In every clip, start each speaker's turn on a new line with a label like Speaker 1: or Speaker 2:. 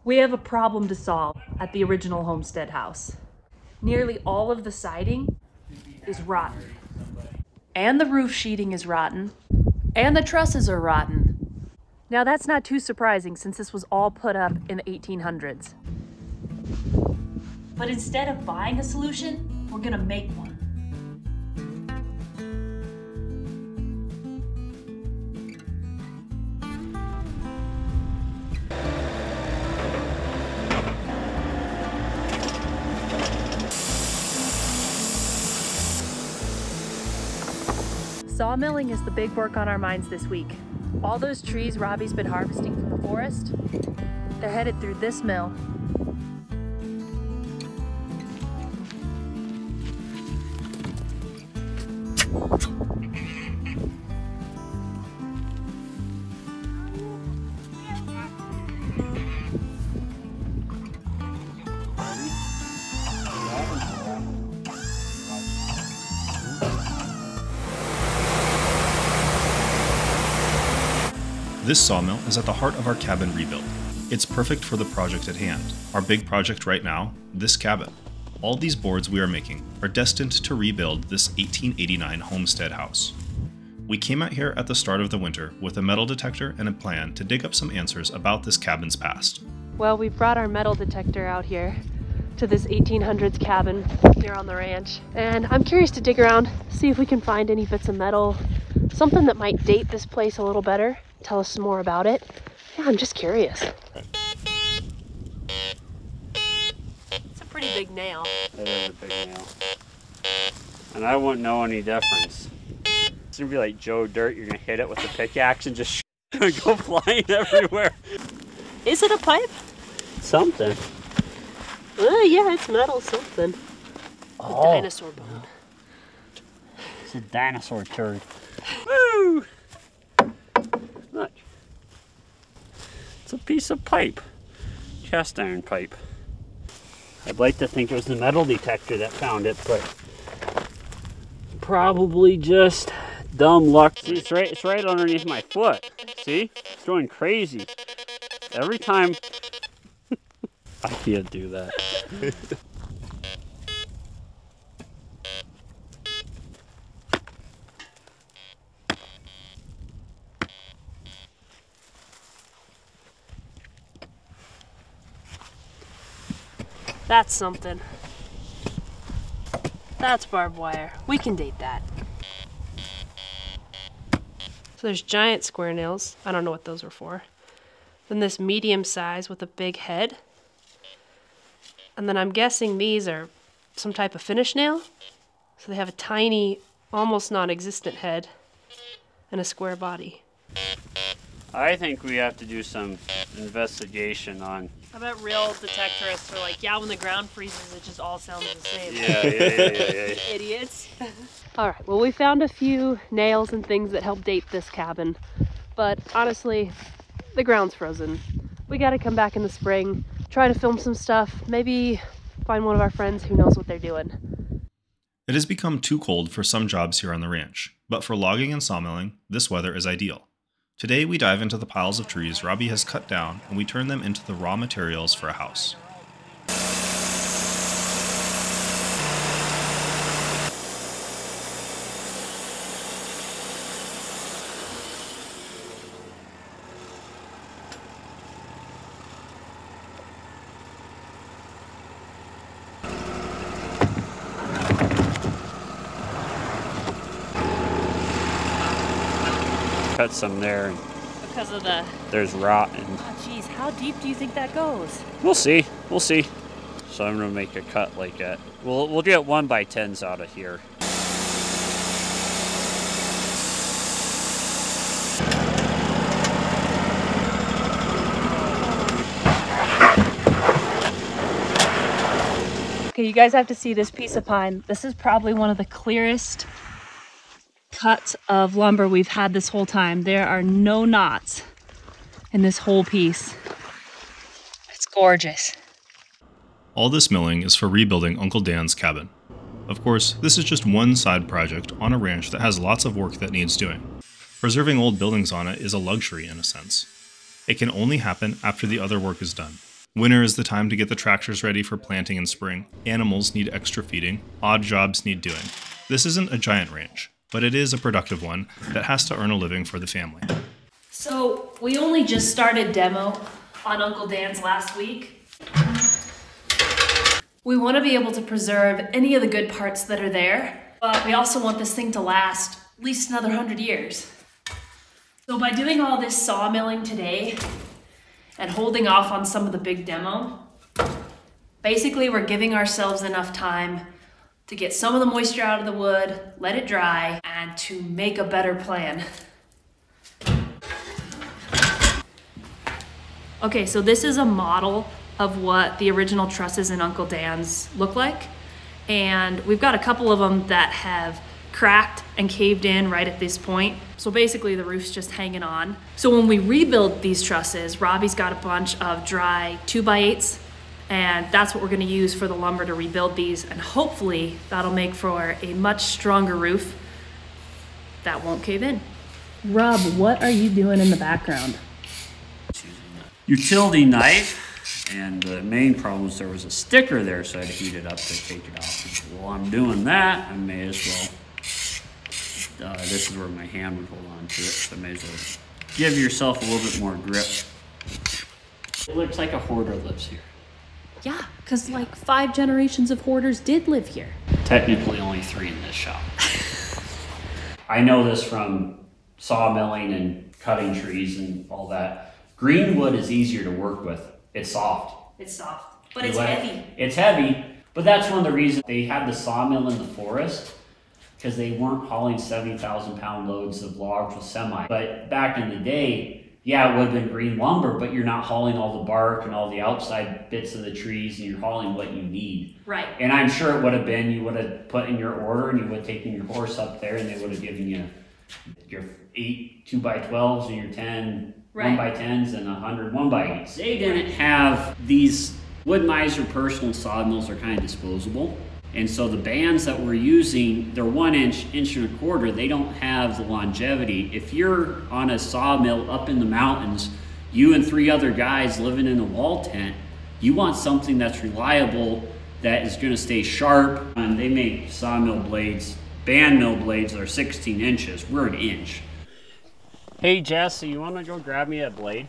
Speaker 1: We have a problem to solve at the original homestead house. Nearly all of the siding is rotten. And the roof sheeting is rotten. And the trusses are rotten. Now that's not too surprising since this was all put up in the 1800s. But instead of buying a solution, we're gonna make one. Sawmilling is the big work on our minds this week. All those trees Robbie's been harvesting from the forest, they're headed through this mill.
Speaker 2: This sawmill is at the heart of our cabin rebuild. It's perfect for the project at hand. Our big project right now, this cabin. All these boards we are making are destined to rebuild this 1889 homestead house. We came out here at the start of the winter with a metal detector and a plan to dig up some answers about this cabin's past.
Speaker 1: Well, we brought our metal detector out here to this 1800s cabin here on the ranch. And I'm curious to dig around, see if we can find any bits of metal, something that might date this place a little better, tell us some more about it. Yeah, I'm just curious. It's a pretty big nail.
Speaker 3: It is a big nail. And I wouldn't know any difference. It's gonna be like Joe Dirt, you're gonna hit it with a pickaxe and just go flying everywhere.
Speaker 1: Is it a pipe?
Speaker 3: Something.
Speaker 1: Yeah, it's metal something.
Speaker 3: Oh.
Speaker 1: A dinosaur bone.
Speaker 3: It's a dinosaur turd. Woo! Look. It's a piece of pipe. Cast iron pipe. I'd like to think it was the metal detector that found it, but probably just dumb luck. See, it's right underneath my foot. See? It's going crazy. Every time. I can't do that.
Speaker 1: That's something. That's barbed wire. We can date that. So there's giant square nails. I don't know what those are for. Then this medium size with a big head. And then I'm guessing these are some type of finish nail. So they have a tiny, almost non-existent head and a square body.
Speaker 3: I think we have to do some investigation on.
Speaker 1: I bet real detectorists are like, yeah, when the ground freezes, it just all sounds the same.
Speaker 3: Yeah.
Speaker 1: Idiots. All right, well, we found a few nails and things that help date this cabin, but honestly, the ground's frozen. We got to come back in the spring, try to film some stuff, maybe find one of our friends who knows what they're doing.
Speaker 2: It has become too cold for some jobs here on the ranch, but for logging and sawmilling, this weather is ideal. Today we dive into the piles of trees Robbie has cut down and we turn them into the raw materials for a house.
Speaker 3: Cut some there.
Speaker 1: Because of the...
Speaker 3: There's rot and...
Speaker 1: Oh, geez, how deep do you think that goes?
Speaker 3: We'll see. We'll see. So I'm gonna make a cut like that. We'll get 1x10s out of here.
Speaker 1: Okay, you guys have to see this piece of pine. This is probably one of the clearest cuts of lumber we've had this whole time. There are no knots in this whole piece. It's gorgeous.
Speaker 2: All this milling is for rebuilding Uncle Dan's cabin. Of course, this is just one side project on a ranch that has lots of work that needs doing. Preserving old buildings on it is a luxury in a sense. It can only happen after the other work is done. Winter is the time to get the tractors ready for planting in spring. Animals need extra feeding, odd jobs need doing. This isn't a giant range, but it is a productive one that has to earn a living for the family.
Speaker 1: So we only just started demo on Uncle Dan's last week. We want to be able to preserve any of the good parts that are there, but we also want this thing to last at least another 100 years. So by doing all this sawmilling today and holding off on some of the big demo, basically we're giving ourselves enough time to get some of the moisture out of the wood, let it dry, and to make a better plan. Okay, so this is a model of what the original trusses in Uncle Dan's look like. And we've got a couple of them that have cracked and caved in right at this point. So basically the roof's just hanging on. So when we rebuild these trusses, Robbie's got a bunch of dry 2x8s, and that's what we're gonna use for the lumber to rebuild these. And hopefully that'll make for a much stronger roof that won't cave in. Rob, what are you doing in the background?
Speaker 3: Utility knife, and the main problem was there was a sticker there, so I had to heat it up to take it off. While I'm doing that, I may as well, this is where my hand would hold on to it, so I may as well give yourself a little bit more grip. It looks like a hoarder lives here.
Speaker 1: Yeah, because like 5 generations of hoarders did live here.
Speaker 3: Technically only 3 in this shop. I know this from sawmilling and cutting trees and all that. Green wood is easier to work with. It's soft.
Speaker 1: It's soft, but it's heavy.
Speaker 3: It's heavy, but that's one of the reasons they had the sawmill in the forest, because they weren't hauling 70,000 pound loads of logs with semi. But back in the day, yeah, it would have been green lumber, but you're not hauling all the bark and all the outside bits of the trees, and you're hauling what you need.
Speaker 1: Right.
Speaker 3: And I'm sure it would have been, you would have put in your order and you would have taken your horse up there and they would have given you your 8 2x12s and your 10
Speaker 1: right.
Speaker 3: 1x10s and 100 1x8s. They didn't have these. Woodmizer personal sawmills are kind of disposable. And so the bands that we're using, they're 1 inch, 1.25 inch. They don't have the longevity. If you're on a sawmill up in the mountains, you and 3 other guys living in a wall tent, you want something that's reliable, that is gonna stay sharp. And they make sawmill blades, band mill blades that are 16 inches. We're 1 inch. Hey Jess, you wanna go grab me a blade?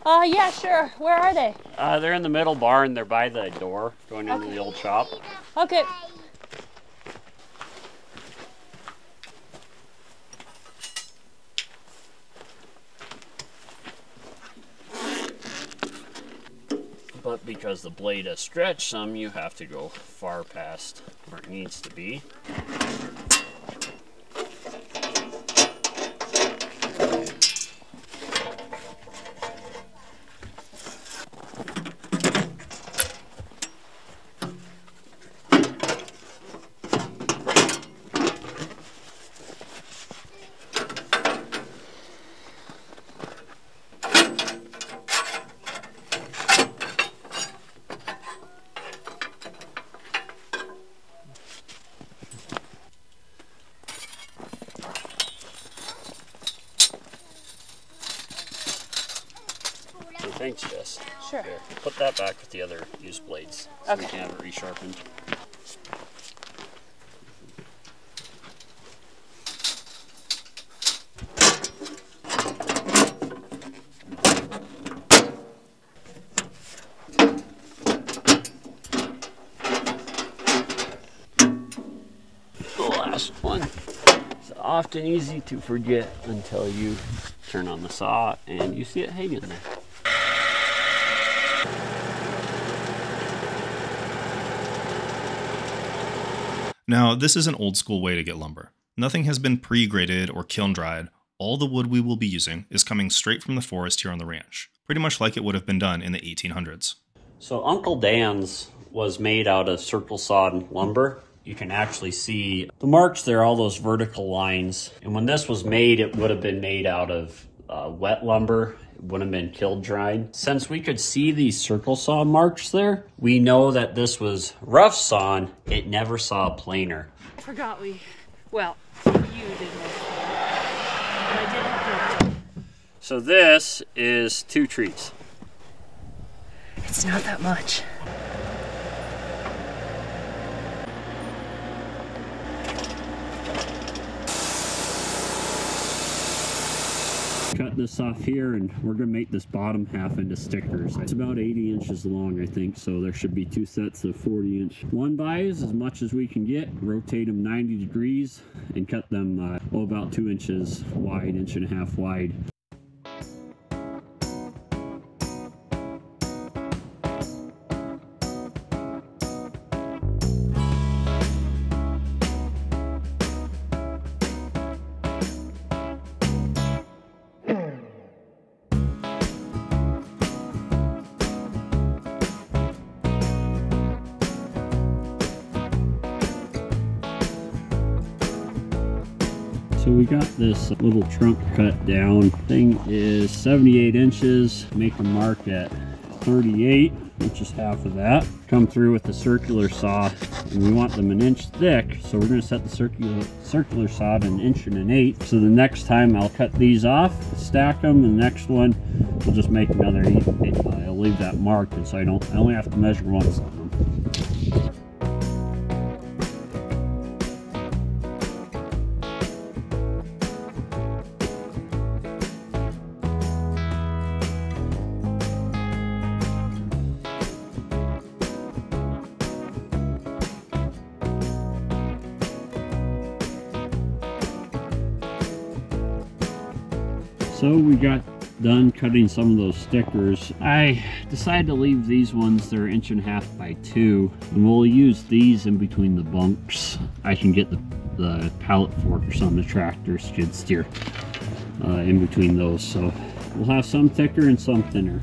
Speaker 1: Yeah, sure. Where are they?
Speaker 3: They're in the middle barn. They're by the door going into the old shop.
Speaker 1: Okay.
Speaker 3: But because the blade has stretched some, you have to go far past where it needs to be. Thanks, Jess.
Speaker 1: Sure.
Speaker 3: Here, put that back with the other used blades so we can have it resharpened. The last one is often easy to forget until you turn on the saw and you see it hanging there.
Speaker 2: Now, this is an old school way to get lumber. Nothing has been pre-graded or kiln dried. All the wood we will be using is coming straight from the forest here on the ranch, pretty much like it would have been done in the 1800s.
Speaker 3: So Uncle Dan's was made out of circle sawed lumber. You can actually see the marks there, all those vertical lines. And when this was made, it would have been made out of wet lumber. It wouldn't have been kiln dried. Since we could see these circle saw marks there, we know that this was rough sawn. It never saw a planer.
Speaker 1: I forgot well, you didn't know. But I did.
Speaker 3: So this is 2 trees.
Speaker 1: It's It's not that much.
Speaker 3: Cut this off here, and we're gonna make this bottom half into stickers. It's about 80 inches long, I think, so there should be 2 sets of 40-inch one-bys, as much as we can get. Rotate them 90 degrees and cut them about 2 inches wide, 1.5 inches wide. So we got this little trunk cut down. Thing is 78 inches. Make a mark at 38, which is half of that. Come through with the circular saw, and we want them 1 inch thick. So we're going to set the circular saw at 1 1/8 inches. So the next time I'll cut these off, stack them. The next one we'll just make another 8. I'll leave that marked, and so I only have to measure once on them. So we got done cutting some of those stickers. I decided to leave these ones, they're 1.5 inches by 2, and we'll use these in between the bunks. I can get the pallet forks on the tractor skid steer in between those, so we'll have some thicker and some thinner.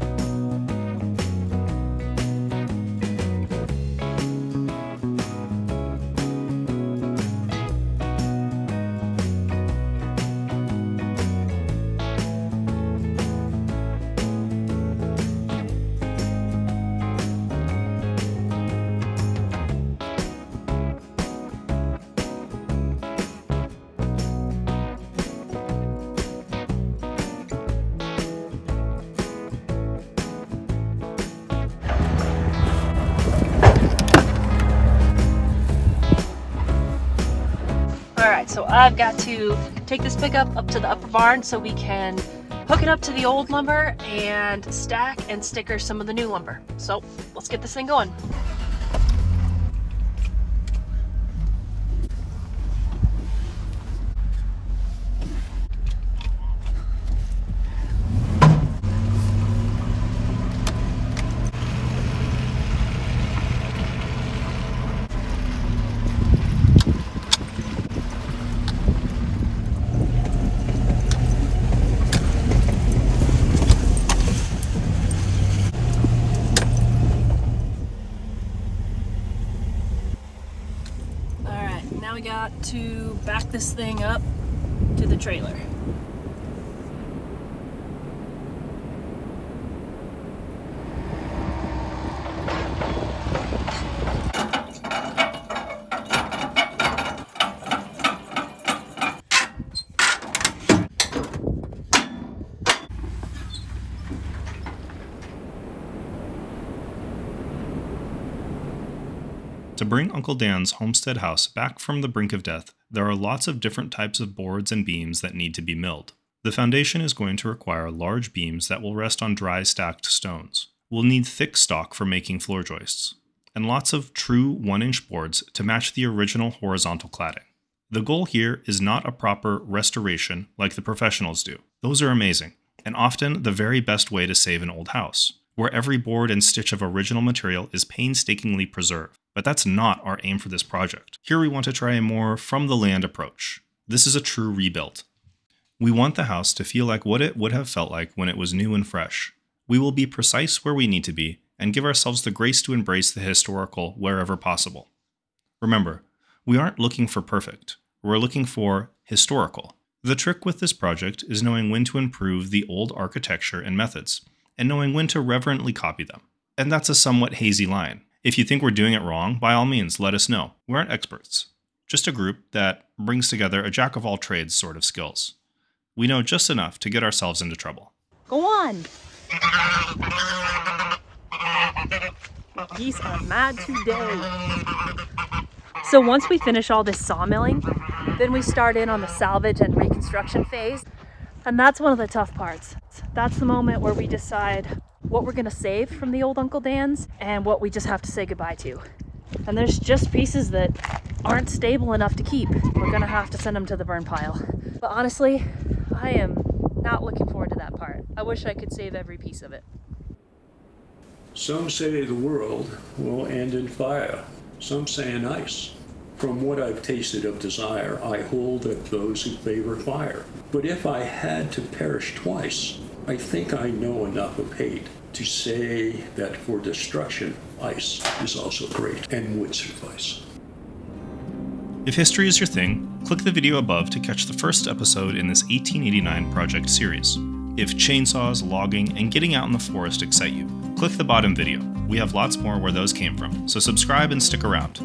Speaker 1: Alright, so I've got to take this pickup up to the upper barn so we can hook it up to the old lumber and stack and sticker some of the new lumber. So let's get this thing going. Now we got to back this thing up to the trailer.
Speaker 2: To bring Uncle Dan's homestead house back from the brink of death, there are lots of different types of boards and beams that need to be milled. The foundation is going to require large beams that will rest on dry stacked stones. We'll need thick stock for making floor joists, and lots of true 1-inch boards to match the original horizontal cladding. The goal here is not a proper restoration like the professionals do. Those are amazing, and often the very best way to save an old house, where every board and stitch of original material is painstakingly preserved. But that's not our aim for this project. Here we want to try a more from-the-land approach. This is a true rebuild. We want the house to feel like what it would have felt like when it was new and fresh. We will be precise where we need to be and give ourselves the grace to embrace the historical wherever possible. Remember, we aren't looking for perfect. We're looking for historical. The trick with this project is knowing when to improve the old architecture and methods, and knowing when to reverently copy them. And that's a somewhat hazy line. If you think we're doing it wrong, by all means, let us know. We aren't experts, just a group that brings together a jack-of-all-trades sort of skills. We know just enough to get ourselves into trouble.
Speaker 1: Go on!
Speaker 4: geese are mad today. So once we finish all this sawmilling, then we start in on the salvage and reconstruction phase. And that's one of the tough parts. That's the moment where we decide what we're gonna save from the old Uncle Dan's and what we just have to say goodbye to. And there's just pieces that aren't stable enough to keep. We're gonna have to send them to the burn pile. But honestly, I am not looking forward to that part. I wish I could save every piece of it.
Speaker 5: Some say the world will end in fire, some say in ice. From what I've tasted of desire, I hold that those who favor fire. But if I had to perish twice, I think I know enough of hate to say that for destruction, ice is also great and would suffice.
Speaker 2: If history is your thing, click the video above to catch the first episode in this 1889 project series. If chainsaws, logging, and getting out in the forest excite you, click the bottom video. We have lots more where those came from, so subscribe and stick around.